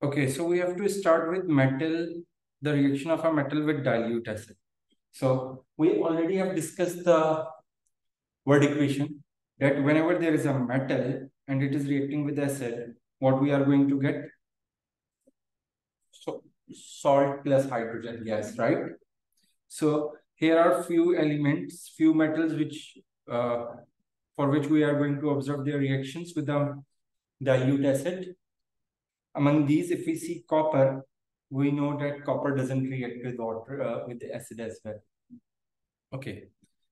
Okay, so we have to start with metal, the reaction of a metal with dilute acid. So we already have discussed the word equation that whenever there is a metal and it is reacting with acid, what we are going to get? So salt plus hydrogen gas, right? So here are few elements, few metals which for which we are going to observe their reactions with the dilute acid. Among these, if we see copper, we know that copper doesn't react with water, with the acid as well. Okay,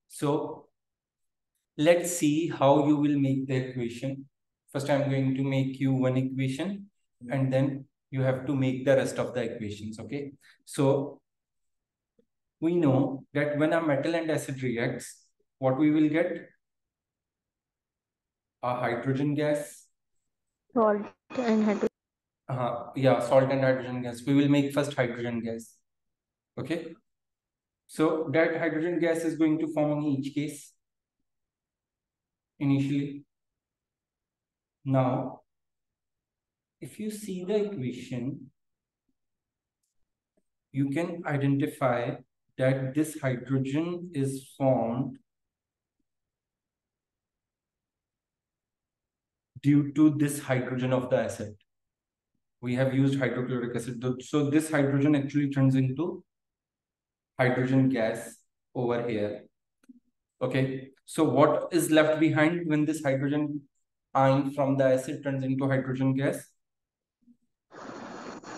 so let's see how you will make the equation. First, I'm going to make you one equation and then you have to make the rest of the equations, okay? So we know that when a metal and acid reacts, what we will get? A hydrogen gas. Salt and hydrogen. Yeah, salt and hydrogen gas. We will make first hydrogen gas. Okay. So that hydrogen gas is going to form in each case initially. Now, if you see the equation, you can identify that this hydrogen is formed due to this hydrogen of the acid. We have used hydrochloric acid. So this hydrogen actually turns into hydrogen gas over here. Okay. So what is left behind when this hydrogen ion from the acid turns into hydrogen gas?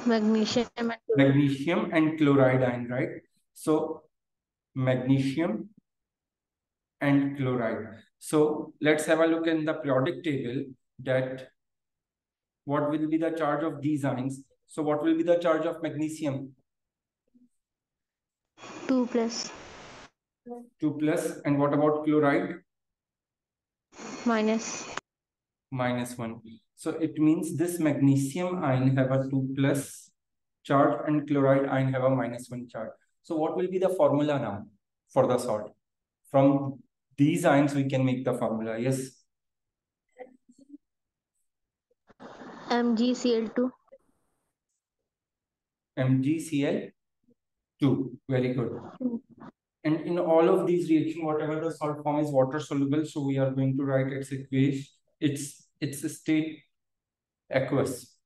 Magnesium and chloride ion, right? So magnesium and chloride. So let's have a look in the periodic table that what will be the charge of these ions. So what will be the charge of magnesium? 2 plus. 2 plus. And what about chloride? Minus. Minus 1. So it means this magnesium ion have a 2 plus charge and chloride ion have a minus 1 charge. So what will be the formula now for the salt? From these ions we can make the formula. Yes. MgCl2. MgCl2. Very good. And in all of these reactions, whatever the salt form is water soluble, so we are going to write its equation. Its state aqueous.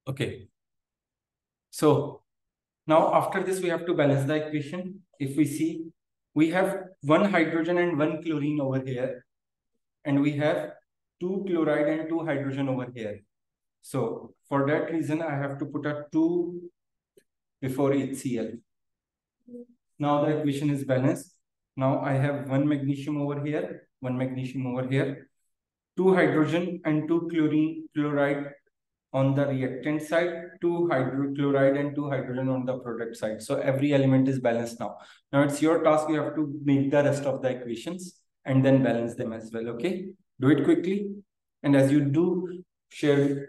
Okay. So now after this, we have to balance the equation. If we see, we have one hydrogen and one chlorine over here, and we have two chloride and two hydrogen over here. So for that reason, I have to put a 2 before HCl. Now the equation is balanced. Now I have one magnesium over here, one magnesium over here, two hydrogen and two chloride on the reactant side, two hydrochloride and two hydrogen on the product side. So every element is balanced now. Now it's your task. You have to make the rest of the equations and then balance them as well. Okay, do it quickly. And as you do, share it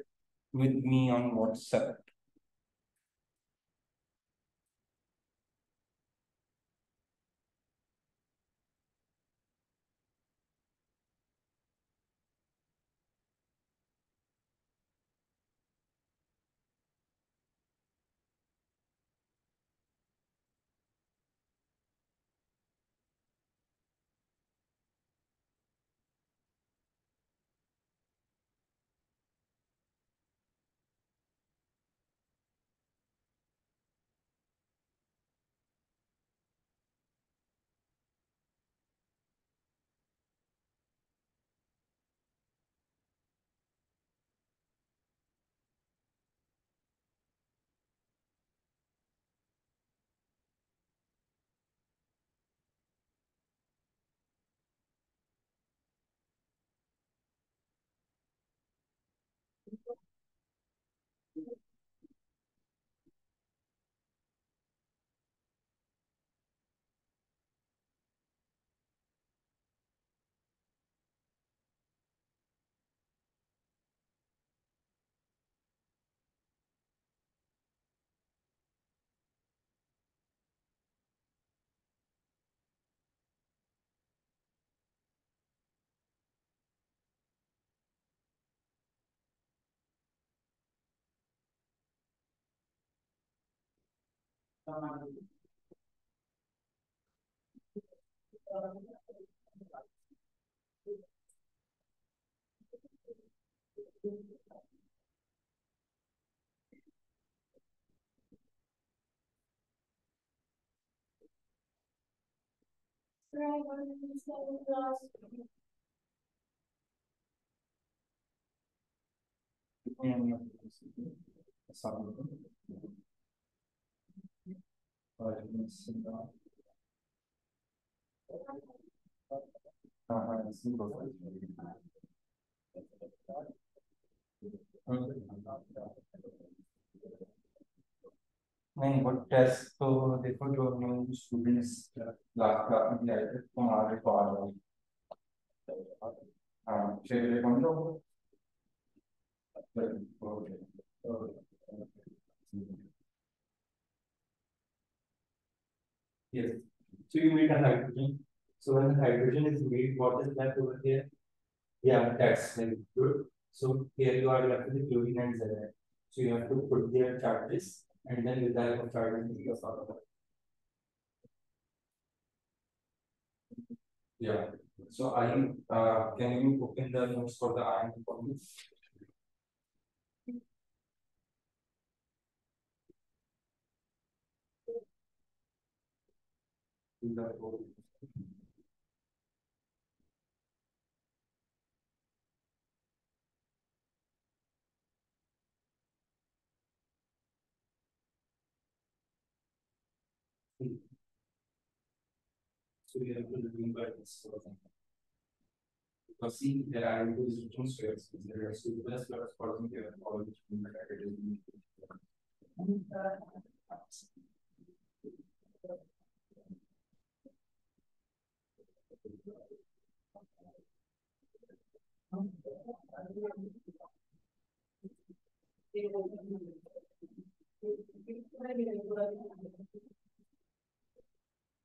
with me on WhatsApp. नहीं वो test तो देखो जो हम students class class में आए थे तुम्हारे को आ रहा है हाँ चलिए कौन सा yes so you made a hydrogen so when the hydrogen is made what is left over here yeah that's very good so here you are left with the chlorine and xenon so you have to put their charges and then with the help of charges you can solve it. Yeah. So I can you open the notes for the iron for me? So we have to remember this sort of thing. Because see, there are those different squares. There are two plus corresponding here, all which mean that it is.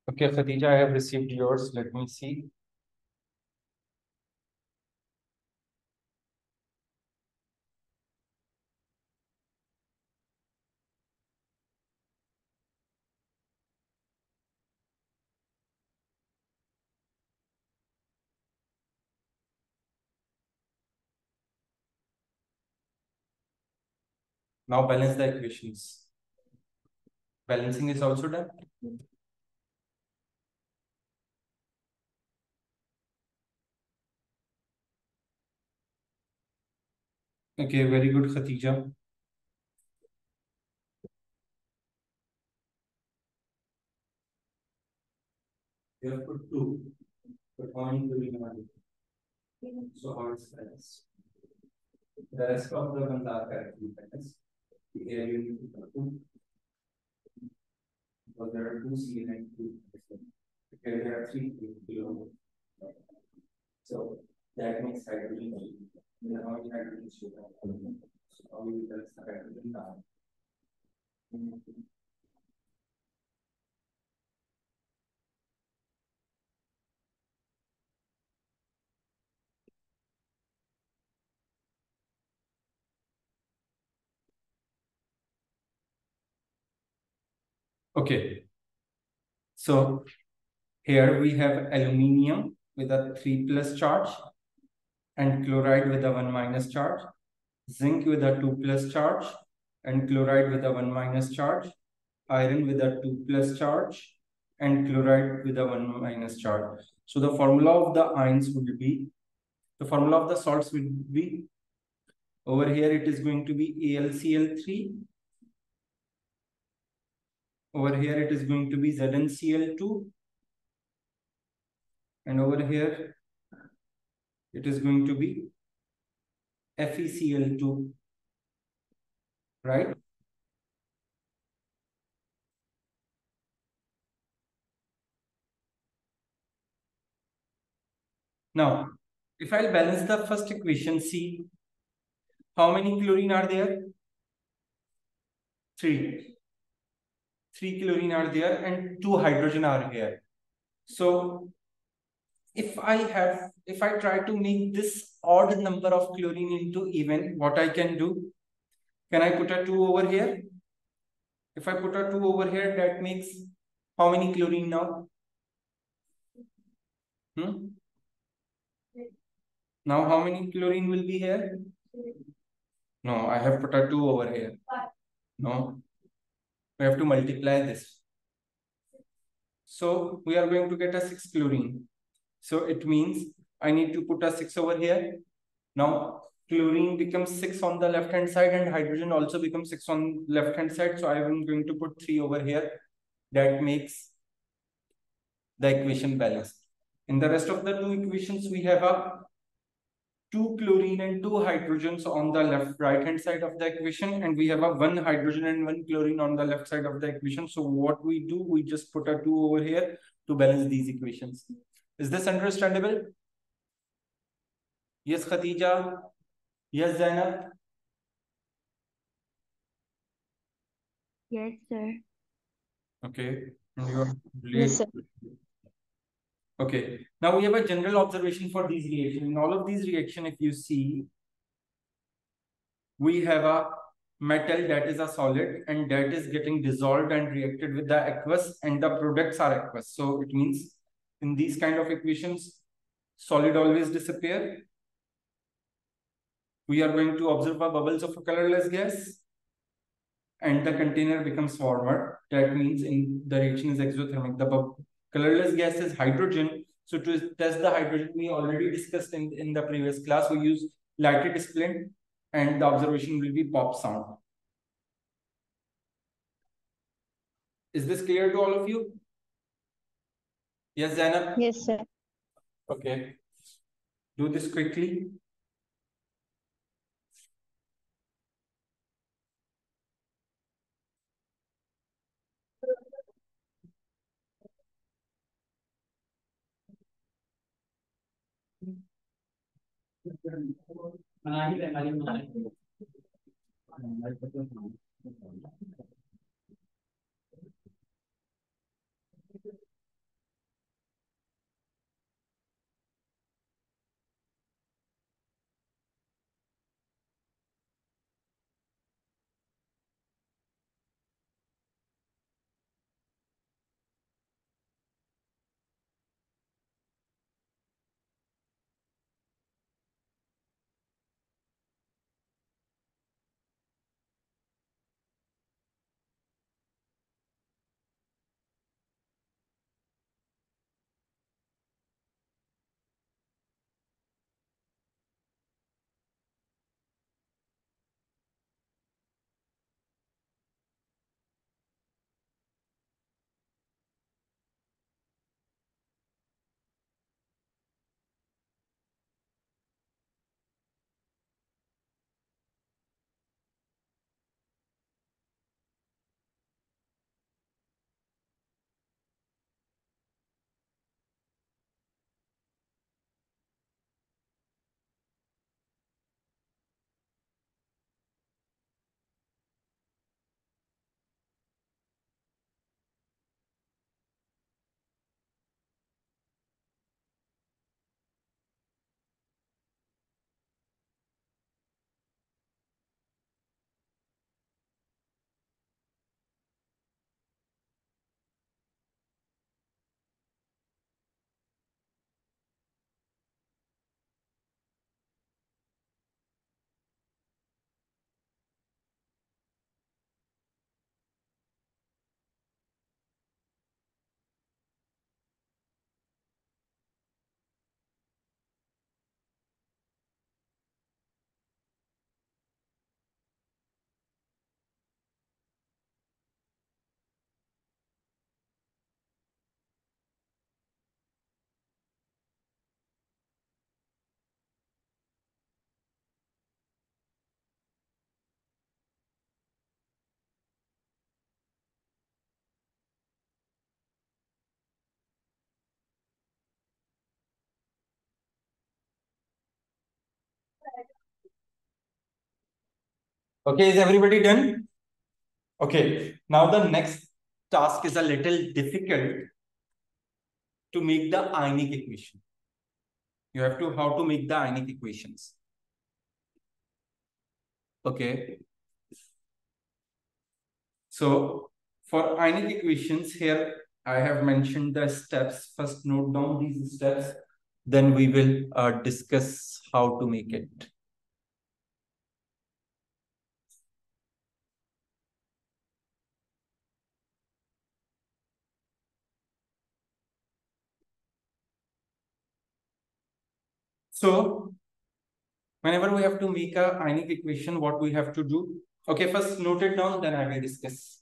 Okay, Khadija, I have received yours. Let me see. Now balance the equations. Balancing is also done. Okay, very good, Khatija. You have put two, but one to be one. So how is balanced? The rest of the ones are correctly balanced. Here you need to put two. Because there are two C and two. Okay, there are three below. So that makes hydrogen. Then how many hydrogen should have? So how we balance the hydrogen now? Okay. So here we have aluminium with a 3 plus charge and chloride with a 1 minus charge, zinc with a 2 plus charge and chloride with a 1 minus charge, iron with a 2 plus charge and chloride with a 1 minus charge. So the formula of the ions would be, the formula of the salts would be, over here it is going to be AlCl3. Over here it is going to be ZnCl2. And over here it is going to be FeCl2. Right? Now, if I'll balance the first equation, see how many chlorine are there? 3. 3 chlorine are there and 2 hydrogen are here. So if I try to make this odd number of chlorine into even, what I can do? Can I put a 2 over here? If I put a 2 over here, that makes how many chlorine now? Now how many chlorine will be here? No, I have put a 2 over here. No, we have to multiply this. So we are going to get a 6 chlorine. So it means I need to put a 6 over here. Now chlorine becomes 6 on the left hand side and hydrogen also becomes 6 on left hand side. So I am going to put 3 over here. That makes the equation balanced. In the rest of the two equations, we have a 2 chlorine and 2 hydrogens on the right hand side of the equation, and we have a 1 hydrogen and 1 chlorine on the left side of the equation. So what we do, we just put a 2 over here to balance these equations. Is this understandable? Yes, Khatija. Yes, Zainab. Yes, sir. Okay. And you are Yes, sir. okay. Now we have a general observation for these reactions. In all of these reactions, if you see, we have a metal that is a solid and that is getting dissolved and reacted with the aqueous, and the products are aqueous. So it means in these kind of equations, solid always disappear. We are going to observe a bubbles of a colorless gas and the container becomes warmer. That means in the reaction is exothermic. The colorless gas is hydrogen. So to test the hydrogen, we already discussed in the previous class, we use lighted splint and the observation will be pop sound. Is this clear to all of you? Yes, Zainab? Yes, sir. Okay. Do this quickly. Okay, is everybody done? Okay, now the next task is a little difficult to make the ionic equation. You have to how to make the ionic equations. Okay. So for ionic equations here, I have mentioned the steps. First note down these steps, then we will discuss how to make it. So whenever we have to make a ionic equation, what we have to do? Okay, first note it down, then I will discuss.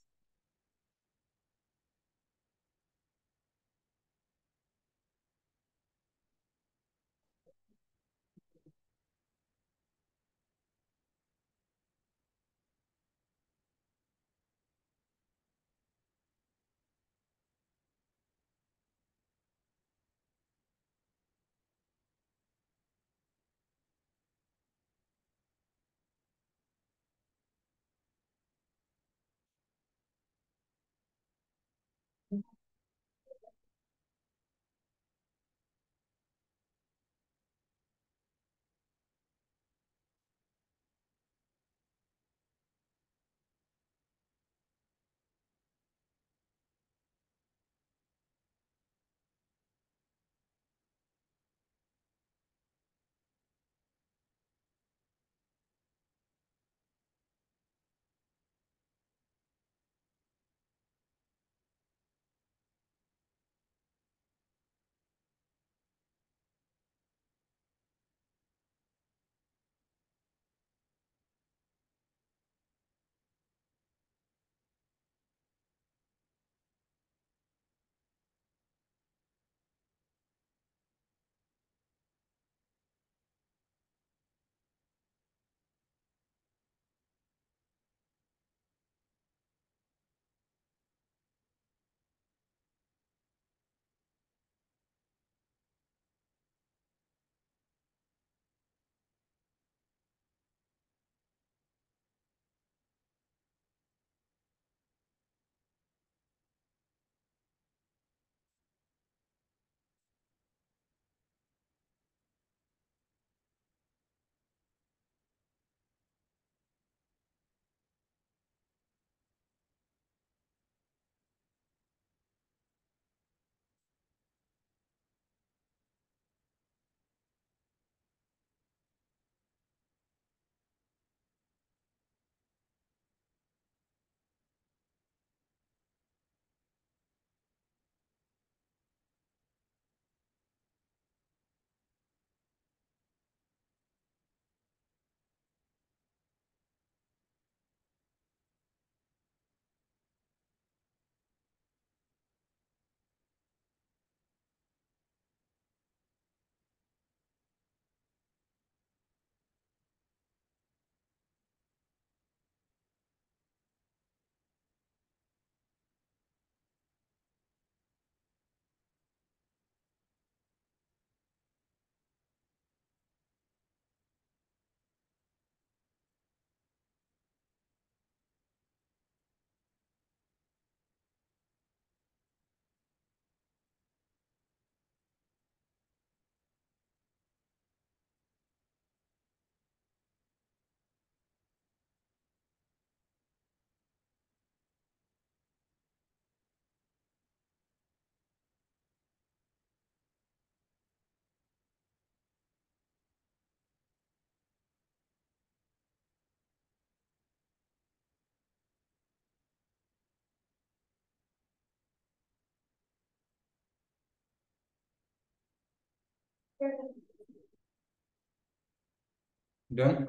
Done?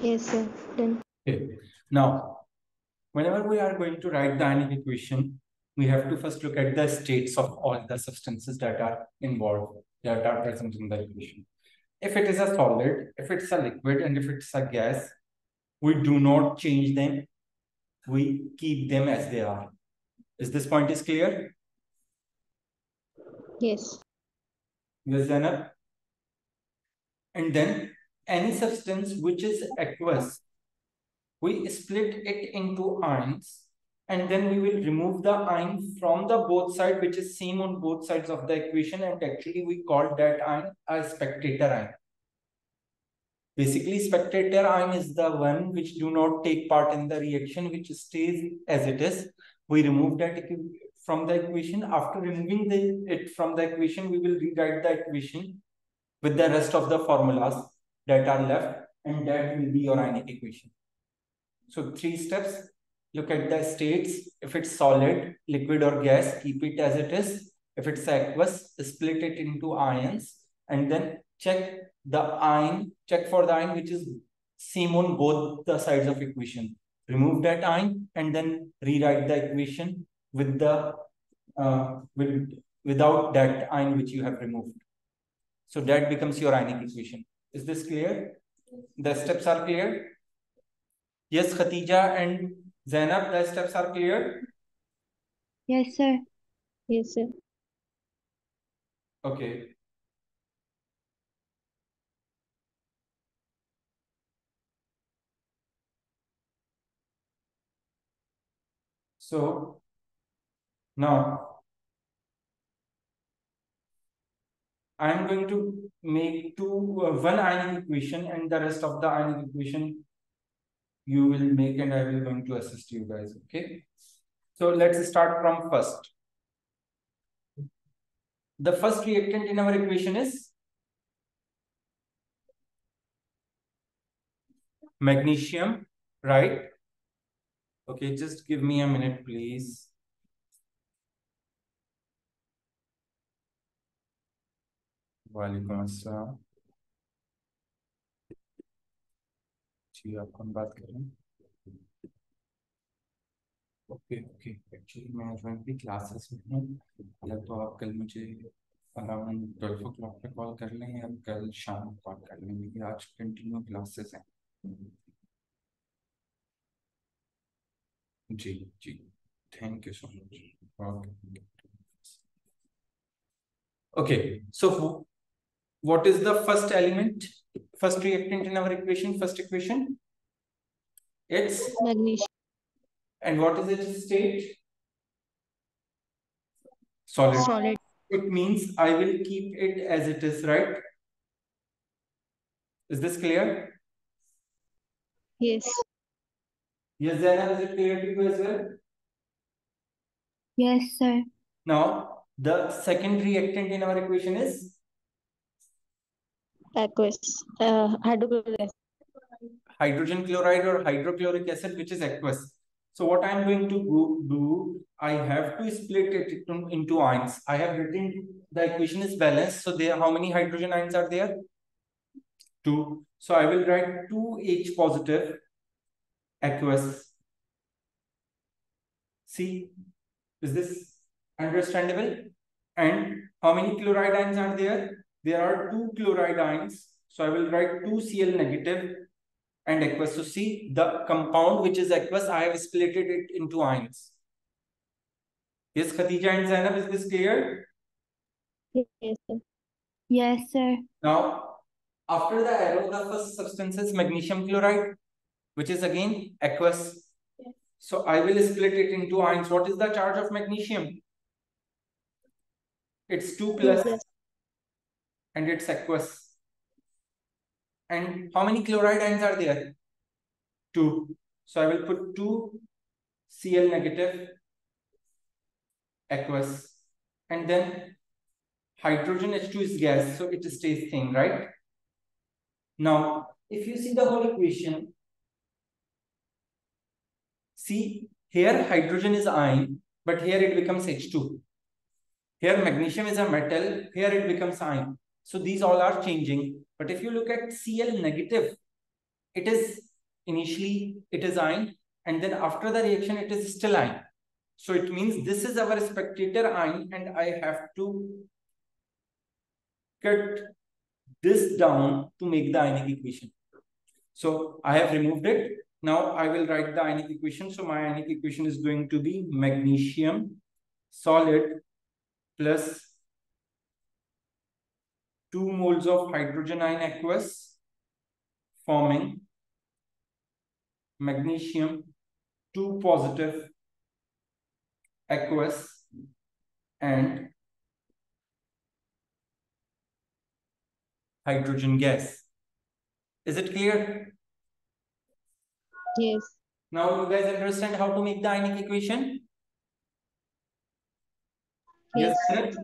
Yes, sir. Done. Okay. Now, whenever we are going to write the ionic equation, we have to first look at the states of all the substances that are involved, that are present in the equation. If it is a solid, if it's a liquid, and if it's a gas, we do not change them. We keep them as they are. Is this point is clear? Yes. Yes, Zainab? And then any substance which is aqueous, we split it into ions, and then we will remove the ion from the both side, which is same on both sides of the equation, and actually we call that ion a spectator ion. Basically, spectator ion is the one which do not take part in the reaction, which stays as it is. We remove that from the equation. After removing it from the equation, we will rewrite the equation with the rest of the formulas that are left, and that will be your ionic equation. So 3 steps. Look at the states. If it's solid, liquid or gas, keep it as it is. If it's aqueous, split it into ions, and then check for the ion which is same on both the sides of equation. Remove that ion and then rewrite the equation with the without that ion which you have removed. So that becomes your ionic equation. Is this clear? The steps are clear? Yes, Khatija and Zainab, the steps are clear? Yes, sir. Yes, sir. Okay. So now I am going to make one ionic equation, and the rest of the ionic equation you will make, and I will going to assist you guys. Okay. So let's start from first. The first reactant in our equation is magnesium, right? Okay, just give me a minute, please. वालेकुम अस्सलाम जी, आप कौन बात कर रहे हैं? Okay okay, actually मैं आज भी क्लासेस में हूँ, या तो आप कल मुझे अराउंड 12 o'clock पे कॉल कर लें, या कल शाम को कॉल कर लें, क्योंकि आज कंटिन्यू क्लासेस हैं। जी जी, thank you so much. Okay, so what is the first element, first reactant in our equation, first equation? It's Magnesium. And what is its state? Solid. Solid. It means I will keep it as it is, right? Is this clear? Yes. Yes, Zainab, is it clear to you as well? Yes, sir. Now, the second reactant in our equation is Aqueous. Hydrochloric acid. hydrogen chloride or hydrochloric acid, which is aqueous. So what I am going to do, I have to split it into ions. I have written the equation is balanced. So there, how many hydrogen ions are there? 2. So I will write 2H positive aqueous. See, is this understandable? And how many chloride ions are there? There are 2 chloride ions. So I will write 2Cl negative and aqueous. So see, the compound which is aqueous, I have split it into ions. Yes, Khatija and Zainab, is this clear? Yes, sir. Yes, sir. Now, after the arrow, the first substance is magnesium chloride, which is again aqueous. Yes. So I will split it into ions. What is the charge of magnesium? It's 2 plus, and it's aqueous. And how many chloride ions are there? 2. So I will put 2 Cl negative aqueous, and then hydrogen H2 is gas, so it stays same, right? Now, if you see the whole equation, see here hydrogen is ion, but here it becomes H2. Here magnesium is a metal, here it becomes ion. So these all are changing. But if you look at Cl negative, it is initially it is ion, and then after the reaction it is still ion. So it means this is our spectator ion, and I have to cut this down to make the ionic equation. So I have removed it. Now I will write the ionic equation. So my ionic equation is going to be magnesium solid plus 2 moles of hydrogen ion aqueous, forming magnesium 2 positive aqueous and hydrogen gas. Is it clear? Yes. Now you guys understand how to make the ionic equation? Yes. Yes.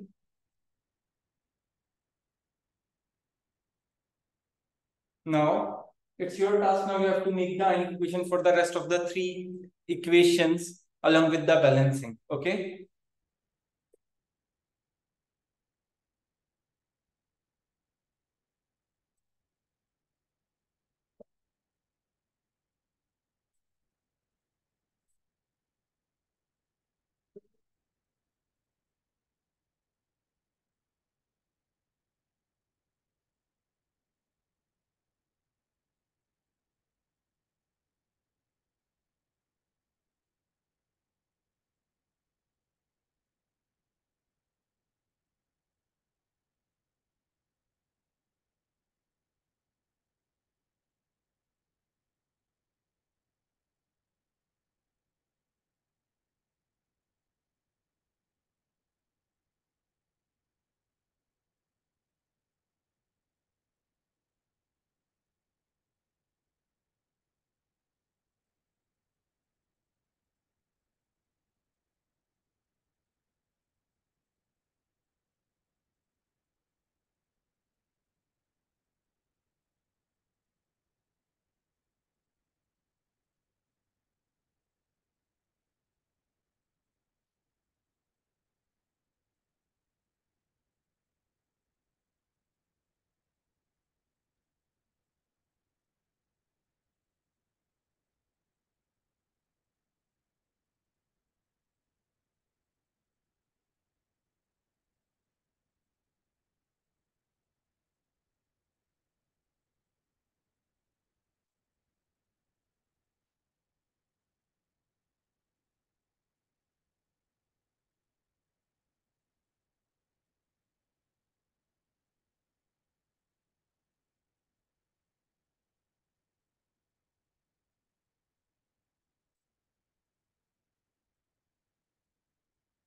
Now it's your task. Now you have to make the ionic equation for the rest of the three equations along with the balancing. Okay.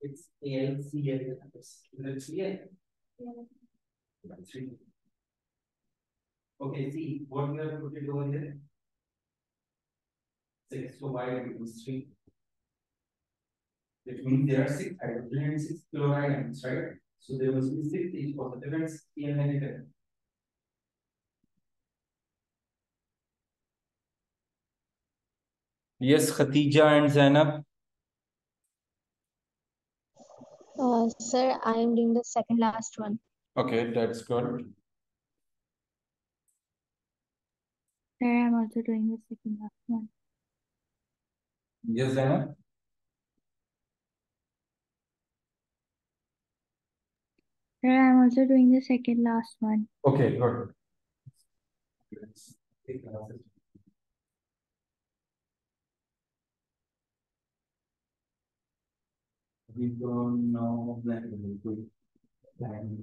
It's ALCL. Is it clear? Yeah. Okay, see what we have put it over here. 6 to y equals 3. It means there are 6 hydrogen and 6 chloride ions, right? So there must be 6 each positive and 6 negative. Yes, Khatija and Zainab. Sir, I am doing the second last one. Okay, that's good. Sir, I'm also doing the second last one. Yes, Zainab. Sir, I'm also doing the second last one. Okay, good. Let's take classes. We don't know that we could plan.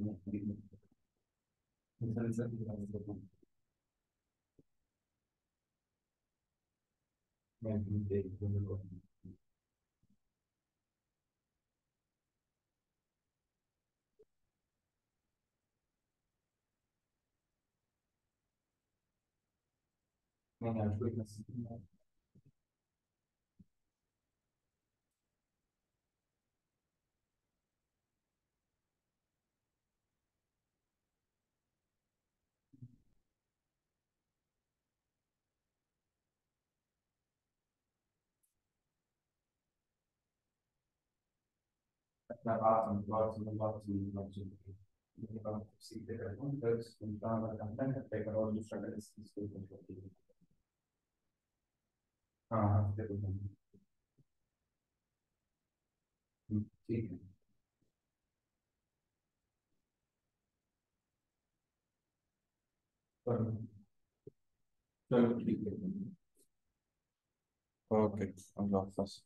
Okay, Allah first.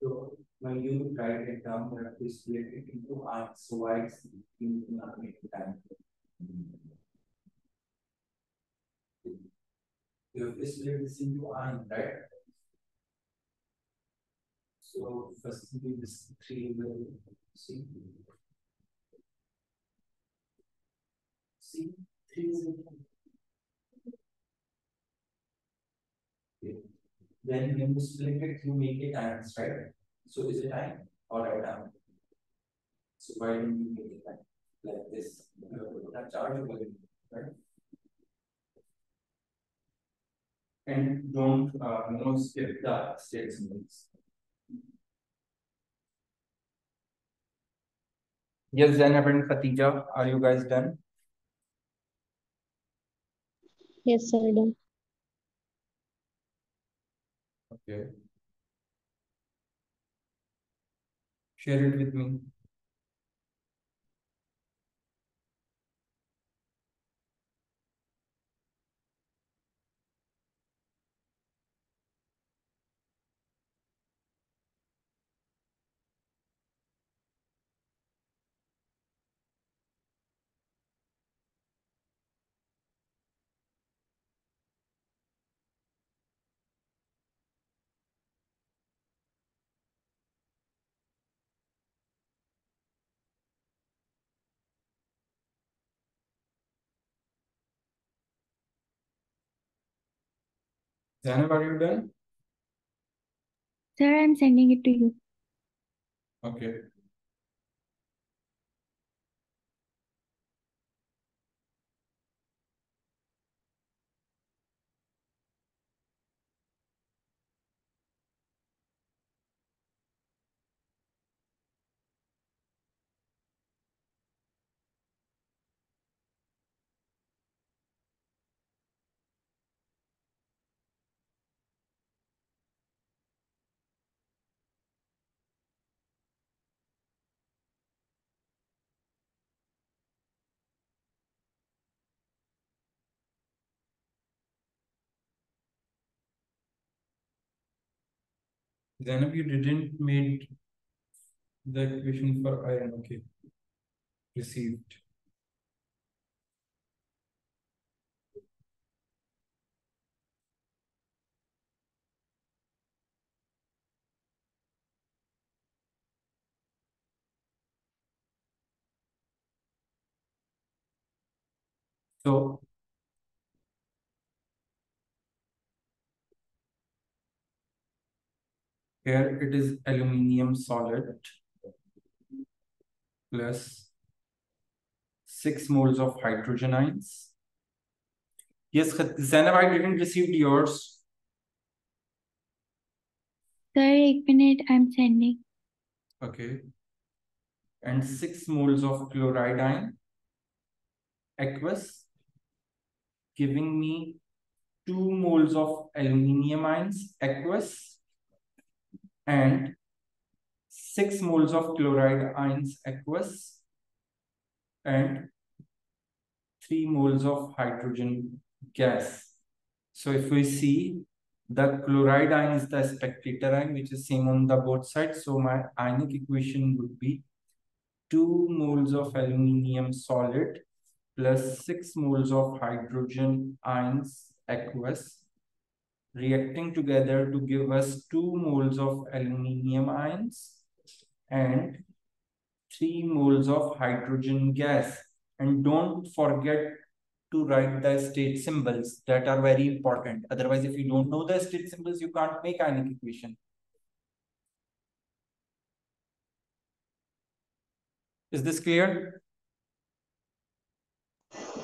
So when you write it down, you have to split it into arcs. So why it's in time? You have to split this into arcs, right? So first thing is 3 will see. See, 3 is okay. Then when you split it, you make it arcs, right? So is it time or right down? So why don't you make it like this? You have to put a charge over it, right? And don't skip the state symbols. Yes, Zainab and Khatija, are you guys done? Yes, sir, done. Okay. Share it with me. Zainab, are you done? Sir, I'm sending it to you. Okay. Zainab, you didn't made the equation for iron. Okay. Received. So here it is aluminium solid plus 6 moles of hydrogen ions. Yes, Zainab, I didn't receive yours. Sir, 1 minute, I'm sending. Okay. And 6 moles of chloride ion aqueous, giving me 2 moles of aluminium ions aqueous and 6 moles of chloride ions aqueous and 3 moles of hydrogen gas. So if we see, the chloride ion is the spectator ion, which is same on the both sides. So my ionic equation would be 2 moles of aluminium solid plus 6 moles of hydrogen ions aqueous reacting together to give us 2 moles of aluminium ions and 3 moles of hydrogen gas. And don't forget to write the state symbols that are very important. Otherwise, if you don't know the state symbols, you can't make ionic equation. Is this clear?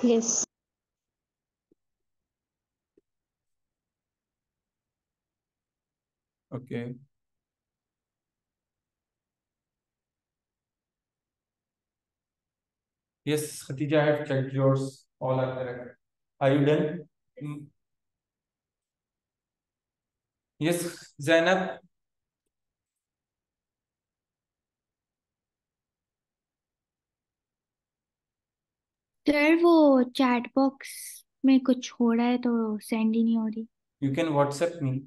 Yes. Okay. Yes, Khatija, I have checked yours. All are correct. Are you done? Yes, Zainab. Sir वो chat box में कुछ हो रहा है तो send ही नहीं हो रही. You can WhatsApp me.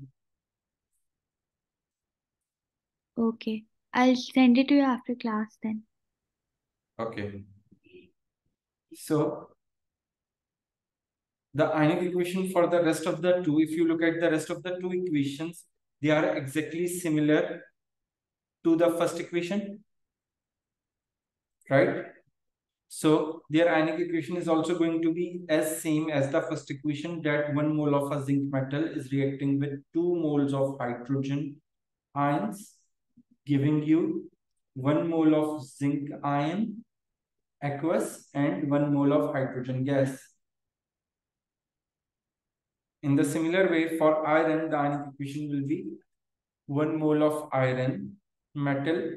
Okay. I'll send it to you after class then. Okay. So the ionic equation for the rest of the two, if you look at the rest of the two equations, they are exactly similar to the first equation, right? So their ionic equation is also going to be as same as the first equation, that 1 mole of a zinc metal is reacting with 2 moles of hydrogen ions, giving you 1 mole of zinc ion aqueous and 1 mole of hydrogen gas. In the similar way, for iron, the ionic equation will be 1 mole of iron metal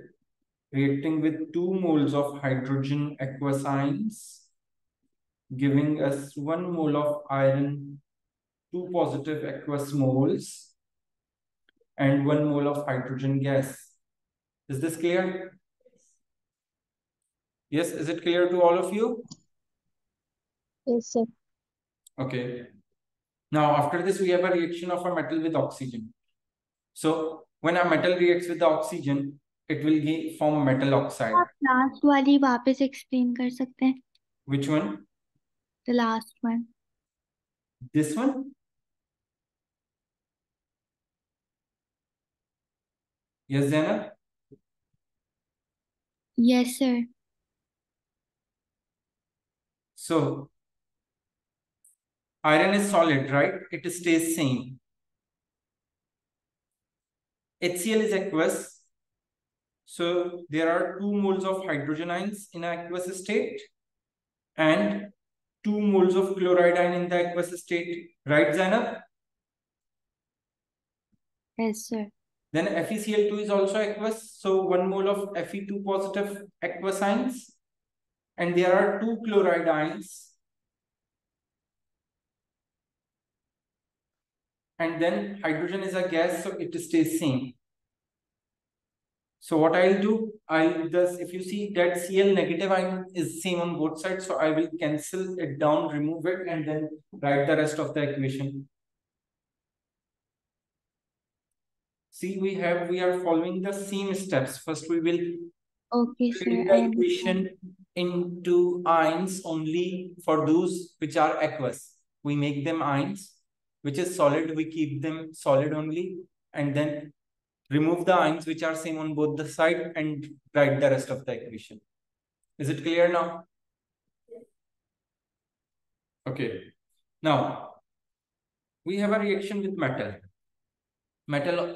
reacting with 2 moles of hydrogen aqueous ions, giving us 1 mole of iron, 2 positive aqueous moles, and 1 mole of hydrogen gas. Is this clear? Yes, is it clear to all of you? Yes, sir. Okay. Now, after this, we have a reaction of a metal with oxygen. So, when a metal reacts with the oxygen, it will form metal oxide. आप last वाली वापस explain कर सकते हैं? Which one? The last one. This one? Yes, Zainab? Yes, sir. So, iron is solid, right? It stays same. HCl is aqueous. So, there are 2 moles of hydrogen ions in aqueous state and 2 moles of chloride ion in the aqueous state, right, Zainab? Yes, sir. Then FeCl2 is also aqueous, so 1 mole of Fe2 positive aqueous ions, and there are 2 chloride ions, and then hydrogen is a gas, so it stays same. So what I'll do, if you see that Cl negative ion is same on both sides, so I will cancel it down, remove it, and then write the rest of the equation. See, we are following the same steps. First, we will Okay, sir. split the equation into ions only for those which are aqueous. We make them ions, which is solid, we keep them solid only, and then remove the ions which are same on both the side and write the rest of the equation. Is it clear now? Okay. Now, we have a reaction with metal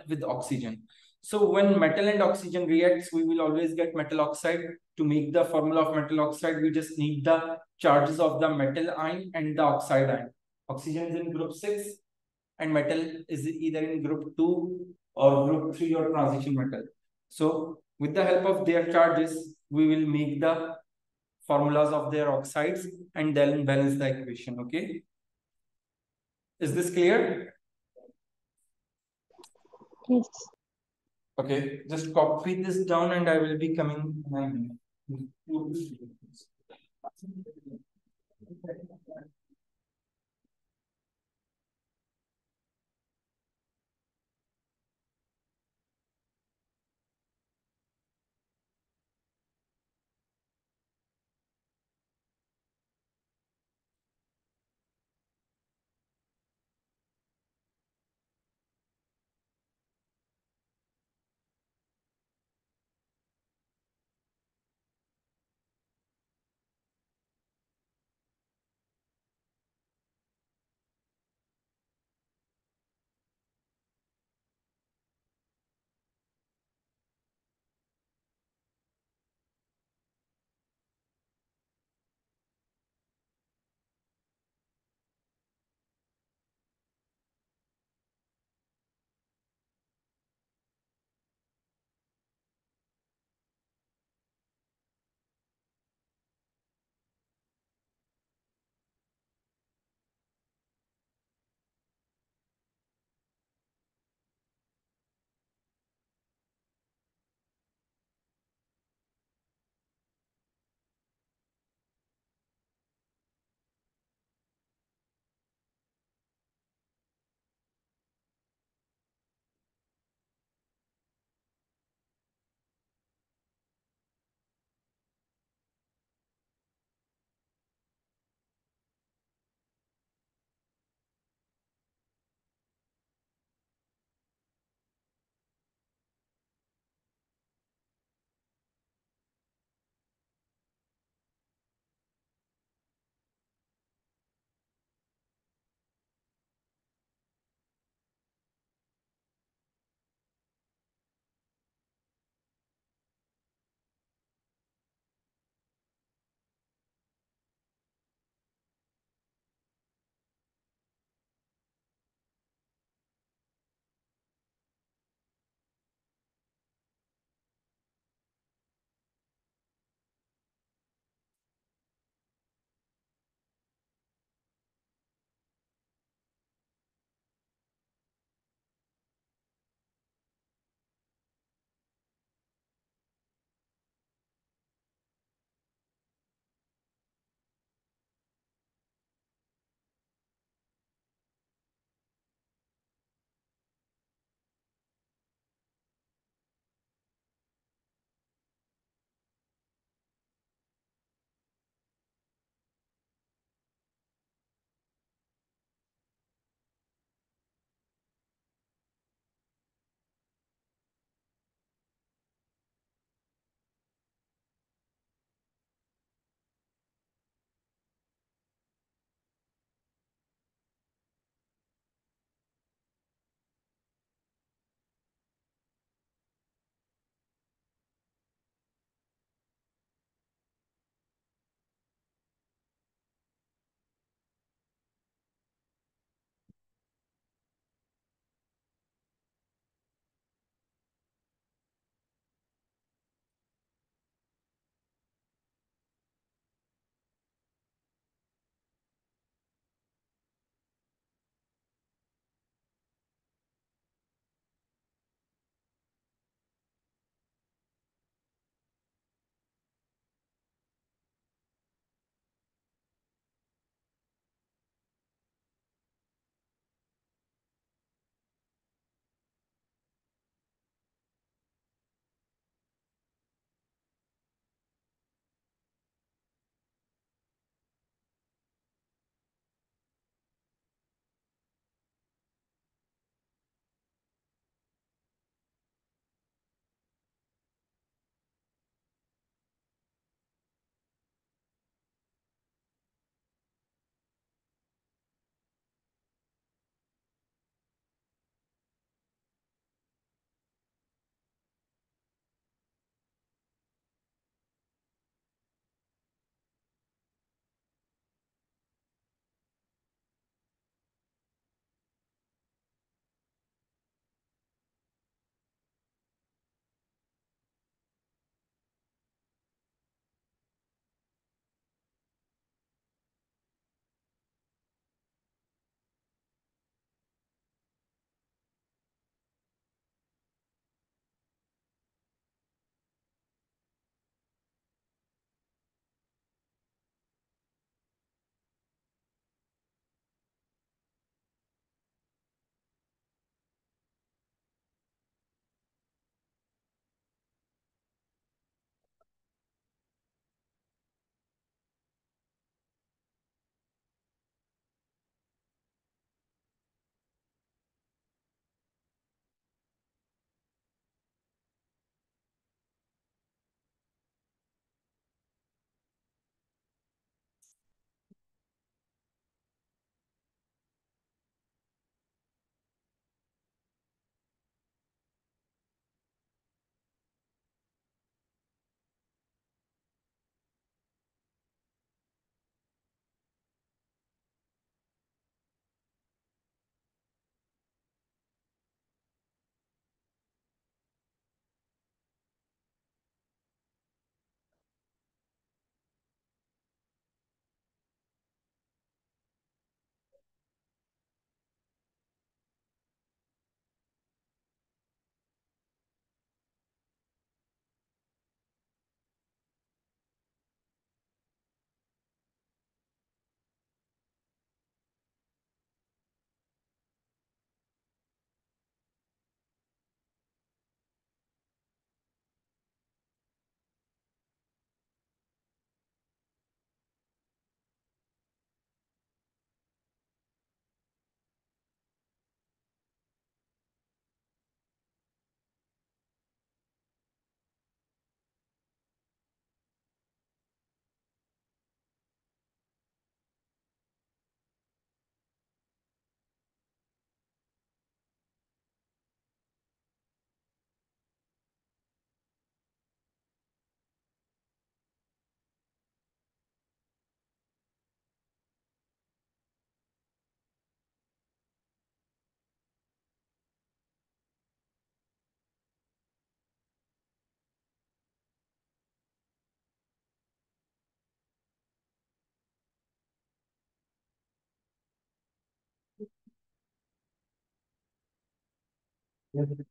with oxygen. So when metal and oxygen reacts, we will always get metal oxide. To make the formula of metal oxide, we just need the charges of the metal ion and the oxide ion. Oxygen is in group 6 and metal is either in group 2 or group 3 or transition metal. So with the help of their charges, we will make the formulas of their oxides and then balance the equation. Okay. Is this clear? Yes. Okay, just copy this down and I will be coming.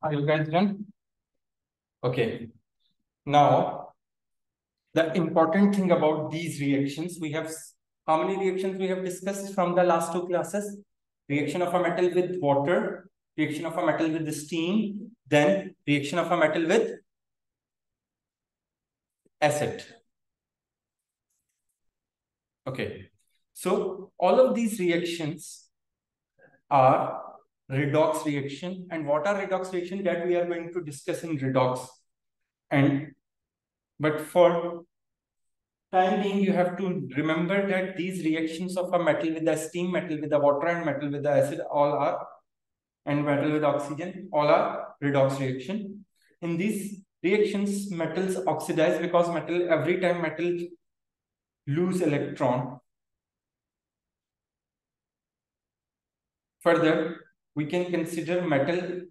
Are you guys done? Okay. Now, the important thing about these reactions, we have how many reactions we have discussed from the last two classes? Reaction of a metal with water, reaction of a metal with steam, then reaction of a metal with acid. Okay. So all of these reactions are redox reaction. And what are redox reaction? That we are going to discuss in redox. But for time being, you have to remember that these reactions of a metal with the steam, metal with the water, and metal with the acid all are, and metal with oxygen all are redox reaction. In these reactions, metals oxidize because every time metal lose electron. Further, we can consider metal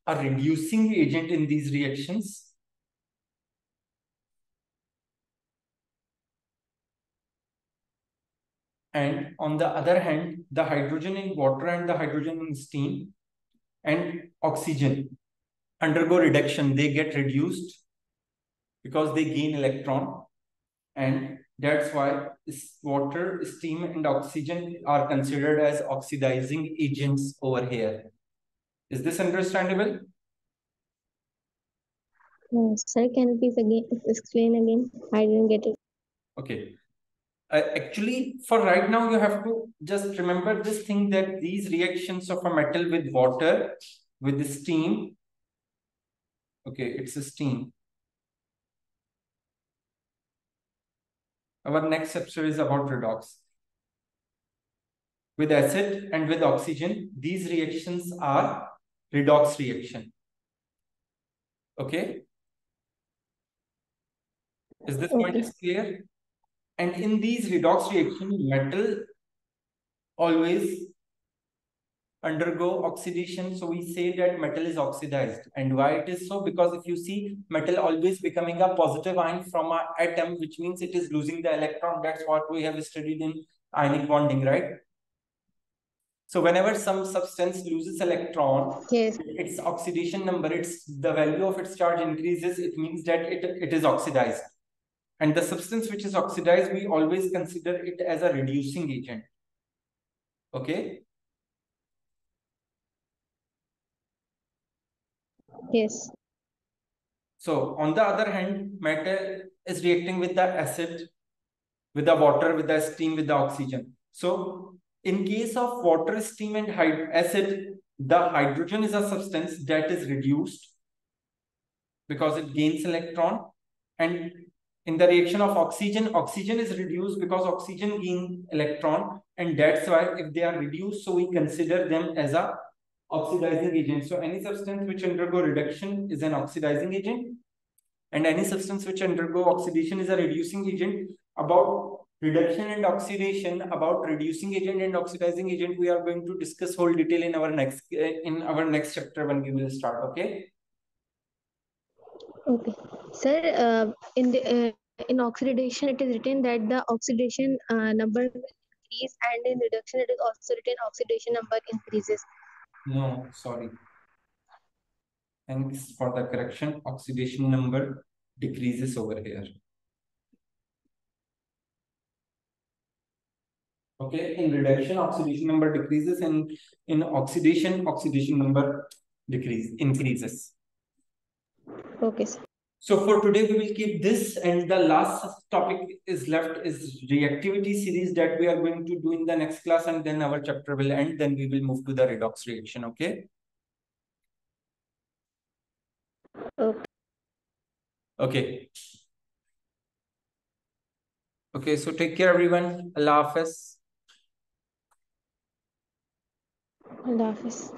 a reducing agent in these reactions. And on the other hand, the hydrogen in water and the hydrogen in steam and oxygen undergo reduction. They get reduced because they gain electron. And that's why water, steam, and oxygen are considered as oxidizing agents over here. Is this understandable? Sir, can you please explain again? I didn't get it. Okay. Actually, for right now, you have to just remember this thing that these reactions of a metal with water, with steam, okay, it's a steam. Our next chapter is about redox. With acid and with oxygen, these reactions are redox reaction. Okay? Is this point is clear? And in these redox reactions, metal always undergo oxidation. So we say that metal is oxidized. And why it is so? Because if you see metal always becoming a positive ion from an atom, which means it is losing the electron. That's what we have studied in ionic bonding, right? So whenever some substance loses electron, Yes. its oxidation number, the value of its charge increases, it means that it is oxidized. And the substance which is oxidized, we always consider it as a reducing agent. Okay? Yes. So on the other hand, metal is reacting with the acid, with the water, with the steam, with the oxygen. So in case of water, steam, and acid, the hydrogen is a substance that is reduced because it gains electron. And in the reaction of oxygen, oxygen is reduced because oxygen gains electron. And that's why if they are reduced, so we consider them as a oxidizing agent. So any substance which undergo reduction is an oxidizing agent. And any substance which undergo oxidation is a reducing agent. About reduction and oxidation, about reducing agent and oxidizing agent, we are going to discuss whole detail in our next chapter when we will start. Okay. Okay. Sir, in oxidation, it is written that the oxidation number will increase, and in reduction, it is also written oxidation number increases. No, sorry. Thanks for the correction. Oxidation number decreases over here. Okay, in reduction, oxidation number decreases, and in oxidation number increases. Okay, sir. So for today, we will keep this, and the last topic is left is reactivity series that we are going to do in the next class, and then our chapter will end. Then we will move to the redox reaction. Okay. Okay. Okay. Okay. So take care, everyone. Allah Hafiz. Allah Hafiz.